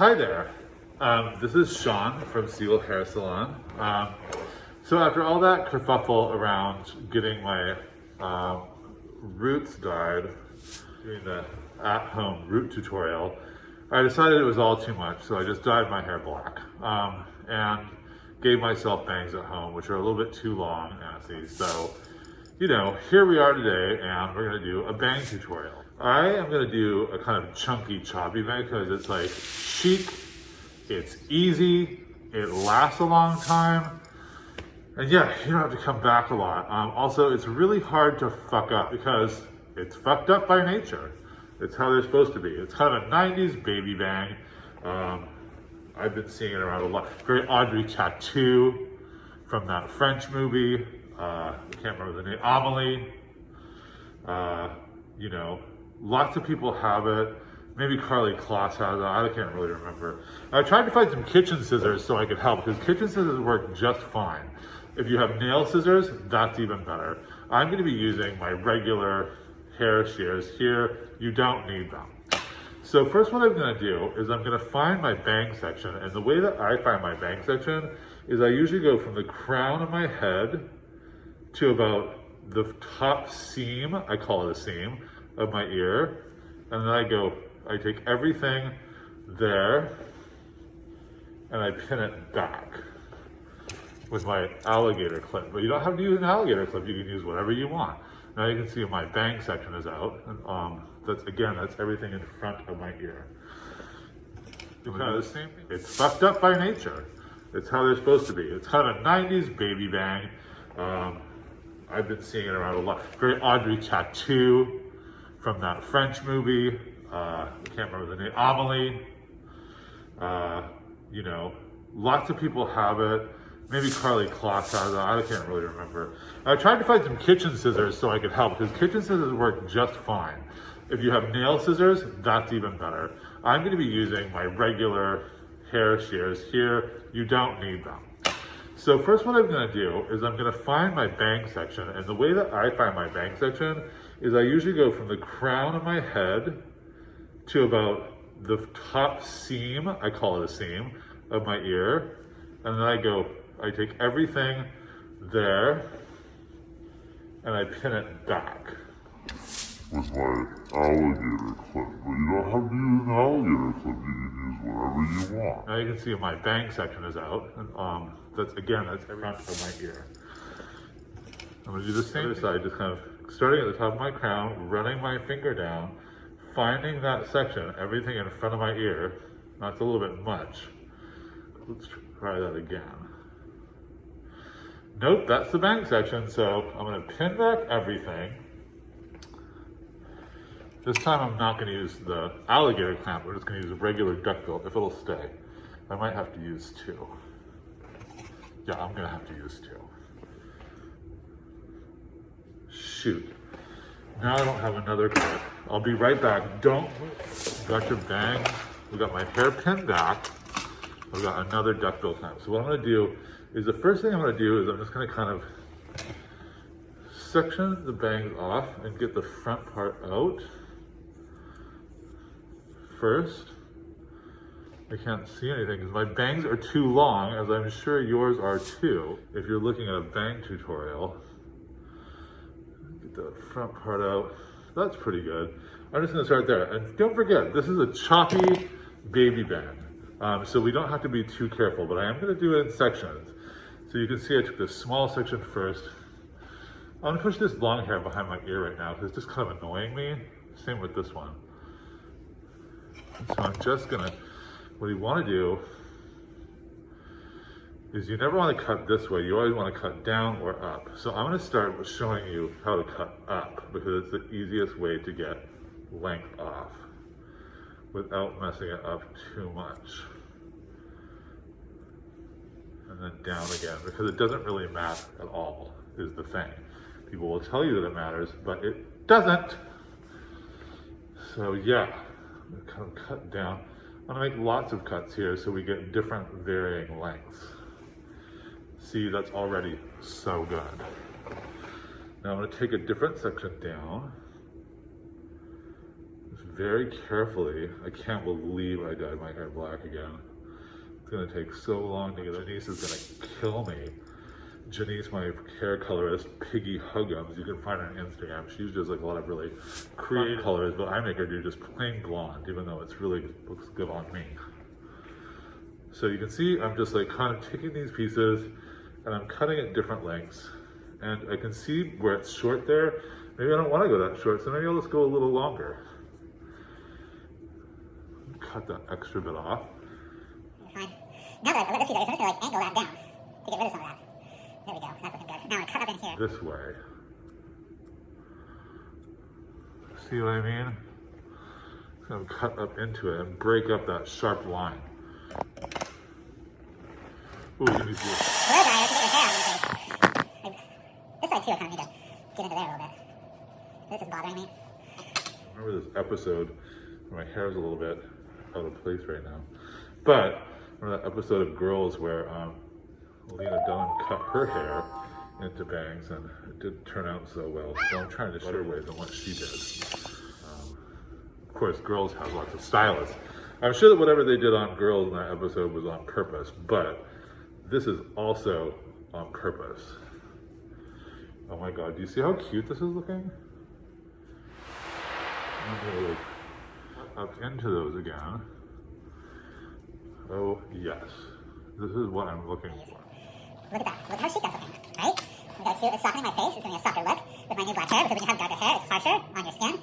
Hi there. This is Sean from Seal Hair Salon. So after all that kerfuffle around getting my roots dyed, doing the at-home root tutorial, I decided it was all too much, so I just dyed my hair black and gave myself bangs at home, which are a little bit too long, honestly. So, you know, here we are today, and we're gonna do a bang tutorial. I am gonna do a kind of chunky, choppy bang because it's like chic, it's easy, it lasts a long time, and yeah, you don't have to come back a lot. Also, it's really hard to fuck up because it's fucked up by nature. It's how they're supposed to be. It's kind of a 90s baby bang. I've been seeing it around a lot. Very Audrey tattoo from that French movie. I can't remember the name. Amelie. You know, lots of people have it. Maybe Carly Kloss has it. I can't really remember. I tried to find some kitchen scissors so I could help because kitchen scissors work just fine. If you have nail scissors, that's even better. I'm going to be using my regular hair shears here. You don't need them. So first what I'm going to do is I'm going to find my bang section, and the way that I find my bang section is I usually go from the crown of my head to about the top seam, I call it a seam, of my ear, and then I take everything there and I pin it back with my alligator clip. But you don't have to use an alligator clip, you can use whatever you want. Now you can see my bang section is out, and that's everything in front of my ear. Because it's fucked up by nature. It's how they're supposed to be. It's kind of a 90s baby bang. I've been seeing it around a lot. Very Audrey tattoo from that French movie. I can't remember the name. Amelie. You know, lots of people have it. Maybe Carly Kloss has it. I can't really remember. I tried to find some kitchen scissors so I could help because kitchen scissors work just fine. If you have nail scissors, that's even better. I'm going to be using my regular hair shears here. You don't need them. So first what I'm going to do is I'm going to find my bang section, and the way that I find my bang section is I usually go from the crown of my head to about the top seam, I call it a seam, of my ear, and then I take everything there and I pin it back with my alligator clip. But you don't have to use an alligator clip, you can use whatever you want. Now you can see my bang section is out, and that's every front of my ear. I'm gonna do the same side, just kind of starting at the top of my crown, running my finger down, finding that section, everything in front of my ear. That's a little bit much. Let's try that again. Nope, that's the bang section, so I'm going to pin back everything. This time I'm not going to use the alligator clamp, we're just going to use a regular duckbill if it'll stay. I might have to use two. Yeah, I'm going to have to use two. Shoot. Now I don't have another clip. I'll be right back. Don't move. Got your bang. We got my hair pinned back. I've got another duckbill clamp. So what I'm going to do is the first thing I'm going to do is I'm just going to kind of section the bangs off and get the front part out first. I can't see anything because my bangs are too long, as I'm sure yours are too. If you're looking at a bang tutorial, get the front part out. That's pretty good. I'm just going to start there. And don't forget, this is a choppy baby bang. So we don't have to be too careful, but I am going to do it in sections. So you can see I took this small section first. I'm going to push this long hair behind my ear right now because it's just kind of annoying me. Same with this one. So I'm just going to, what you want to do is you never want to cut this way. You always want to cut down or up. So I'm going to start with showing you how to cut up because it's the easiest way to get length off without messing it up too much. And then down again, because it doesn't really matter at all, is the thing. People will tell you that it matters, but it doesn't. So yeah, I'm gonna kind of cut down. I'm gonna make lots of cuts here so we get different varying lengths. See, that's already so good. Now I'm gonna take a different section down. very carefully. I can't believe I dyed my hair black again. It's gonna take so long to get it. Janice is gonna kill me. Janice, my hair colorist, Piggy Huggums, you can find her on Instagram. She does like a lot of really creative colors, but I make her do just plain blonde, even though it's really looks good on me. So you can see I'm just like kind of taking these pieces and I'm cutting at different lengths. And I can see where it's short there. Maybe I don't want to go that short, so maybe I'll just go a little longer. Cut that extra bit off. Fine. Now that I let this piece out, I'm just gonna like angle that down to get rid of some of that. There we go, that's looking good. Now I'm gonna cut up in here. This way. See what I mean? So I'm cut up into it and break up that sharp line. Ooh, you need to do it. Blow dryer to get your hair out of your face. This side too, I kind of need to get into there a little bit. This is bothering me. I remember this episode where my hair is a little bit out of place right now. But remember that episode of Girls where Lena Dunham cut her hair into bangs, and it didn't turn out so well. So I'm trying to better way than what she did. Of course, Girls has lots of stylists. I'm sure that whatever they did on Girls in that episode was on purpose, but this is also on purpose. Oh my God, do you see how cute this is looking? I'm gonna look up into those again. Oh yes, this is what I'm looking for. Look at that. Look how chic that's looking, right? It's softening my face. It's giving me a softer look with my new black hair, because when you have darker hair, it's harsher on your skin.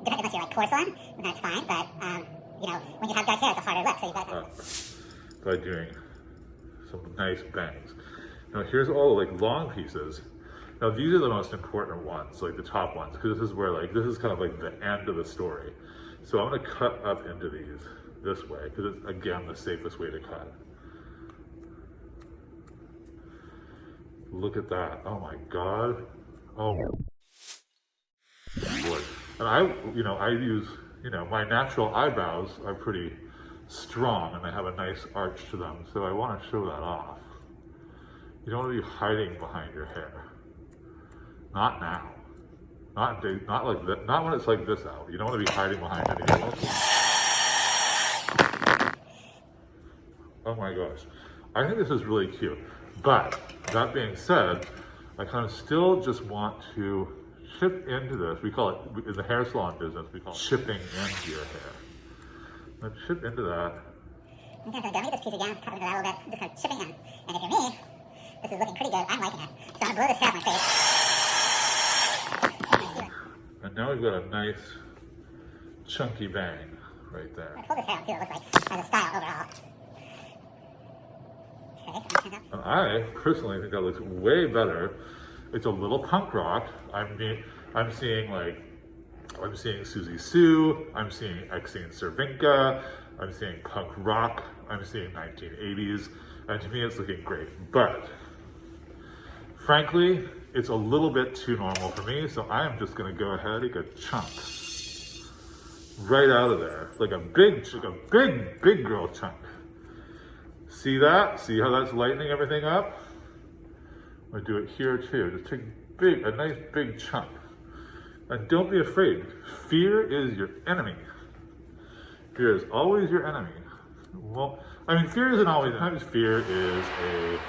Unless you're like porcelain, then that's fine. But you know, when you have dark hair, it's a harder look. So you got by doing some nice bangs. Now here's all the like long pieces. Now these are the most important ones, like the top ones, because this is where like this is kind of like the end of the story. So I'm gonna cut up into these this way because it's again the safest way to cut. Look at that. Oh my God. Oh boy. And I use, my natural eyebrows are pretty strong and they have a nice arch to them. So I want to show that off. You don't want to be hiding behind your hair. Not now. Not like that. Not when it's like this out. You don't want to be hiding behind anything. Oh my gosh. I think this is really cute. But that being said, I kind of still just want to chip into this. We call it, in the hair salon business, we call it chipping into your hair. Let's chip into that. I'm going to get this piece again, cut into that a little bit, just kind of chipping in. And if you're me, this is looking pretty good. I'm liking it. So I'm going to blow this hair off my face. And now we've got a nice chunky bang right there. I'm going to pull this hair and see what it looks like as a style overall. Okay, and I personally think that looks way better. It's a little punk rock. I'm seeing Susie Sue. I'm seeing Exene Cervinka. I'm seeing punk rock. I'm seeing 1980s. And to me, it's looking great. But frankly, it's a little bit too normal for me. So I am just going to go ahead and take a chunk right out of there, like a big girl chunk. See that? See how that's lightening everything up? I'm gonna do it here too. Just take a nice big chunk. And don't be afraid. Fear is your enemy. Fear is always your enemy. Well, I mean, fear isn't always, sometimes fear is a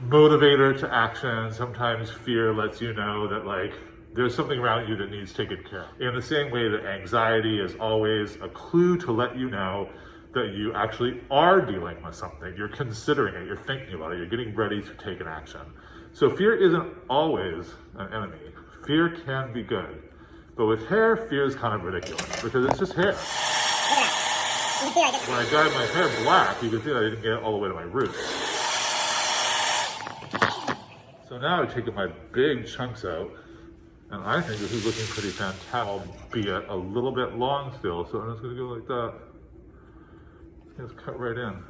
motivator to action. Sometimes fear lets you know that like, there's something around you that needs taken care of. In the same way that anxiety is always a clue to let you know that you actually are dealing with something. You're considering it, you're thinking about it, you're getting ready to take an action. So fear isn't always an enemy. Fear can be good. But with hair, fear is kind of ridiculous because it's just hair. When I dyed my hair black, you can see that I didn't get it all the way to my roots. So now I've taken my big chunks out, and I think this is looking pretty fantastic, albeit a little bit long still, so I'm just gonna go like that. Just cut right in.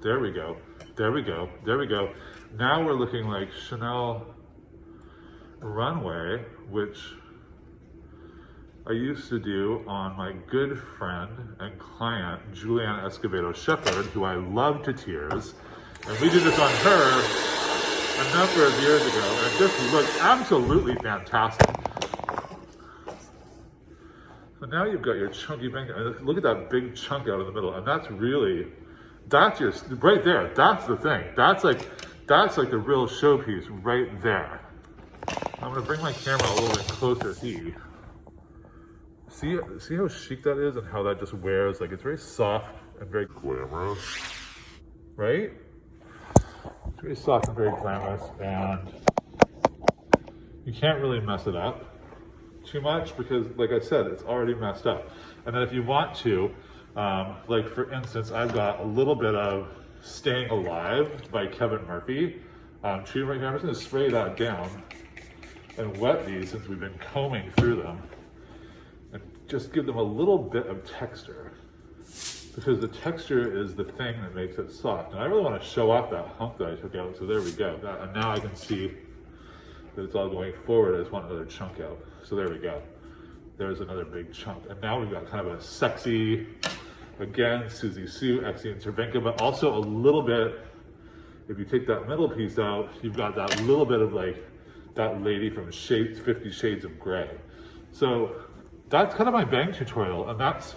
There we go. There we go. There we go. Now we're looking like Chanel runway, which I used to do on my good friend and client, Julianne Escobedo-Shepherd, who I love to tears. And we did this on her a number of years ago, and it just looked absolutely fantastic. So now you've got your chunky bang. Look at that big chunk out in the middle, and that's your, right there. That's the thing. That's like the real showpiece right there. I'm gonna bring my camera a little bit closer. See how chic that is and how that just wears, like it's very soft and very glamorous, right? It's very soft and very glamorous, and you can't really mess it up too much because, like I said, it's already messed up. And then if you want to, like for instance, I've got a little bit of Staying Alive by Kevin Murphy treatment right here. I'm just gonna spray that down and wet these since we've been combing through them, and just give them a little bit of texture, because the texture is the thing that makes it soft. And I really want to show off that hump that I took out, so there we go. And now I can see that it's all going forward. I just want another chunk out. So there we go. There's another big chunk. And now we've got kind of a sexy, again, Susie Sue, Exie and Cervenka, but also a little bit, if you take that middle piece out, you've got that little bit of like that lady from 50 Shades of Grey. So that's kind of my bang tutorial, and that's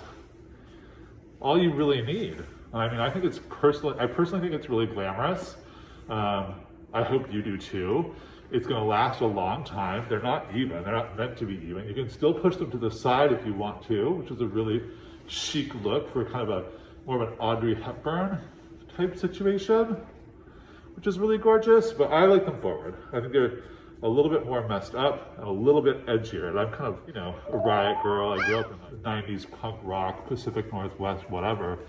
all you really need. I mean, I personally think it's really glamorous. I hope you do too. It's gonna last a long time. They're not even, they're not meant to be even. You can still push them to the side if you want to, which is a really chic look for kind of more of an Audrey Hepburn type situation, which is really gorgeous, but I like them forward. I think they're a little bit more messed up and a little bit edgier. And I'm kind of, a riot girl. I grew up in the 90s punk rock, Pacific Northwest, whatever.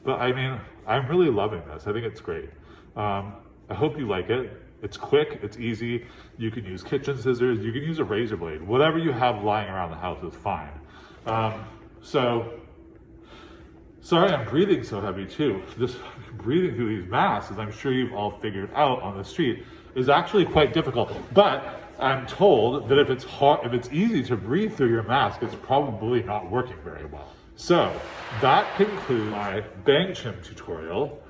But I mean, I'm really loving this. I think it's great. I hope you like it. It's quick, it's easy. You can use kitchen scissors, you can use a razor blade. Whatever you have lying around the house is fine. Sorry I'm breathing so heavy too. Just breathing through these masks, as I'm sure you've all figured out on the street, is actually quite difficult. But I'm told that if it's easy to breathe through your mask, it's probably not working very well. So that concludes my bang chim tutorial.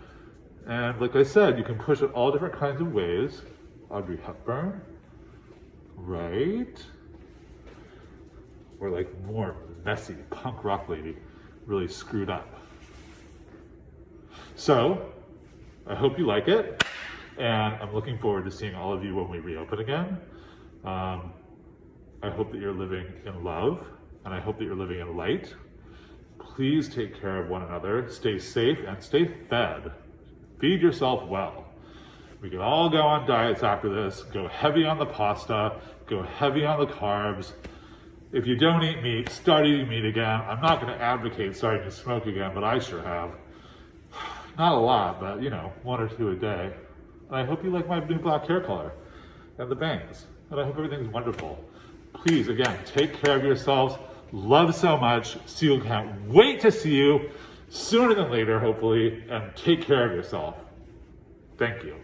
And like I said, you can push it all different kinds of ways. Audrey Hepburn, right? Or like more messy punk rock lady, really screwed up. So I hope you like it, and I'm looking forward to seeing all of you when we reopen again. I hope that you're living in love, and I hope that you're living in light. Please take care of one another, stay safe, and stay fed. Feed yourself well. We can all go on diets after this. Go heavy on the pasta, go heavy on the carbs. If you don't eat meat, start eating meat again. I'm not gonna advocate starting to smoke again, but I sure have. Not a lot, but 1 or 2 a day. And I hope you like my new black hair color and the bangs. And I hope everything's wonderful. Please, again, take care of yourselves. Love so much. Can't wait to see you sooner than later, hopefully, and take care of yourself. Thank you.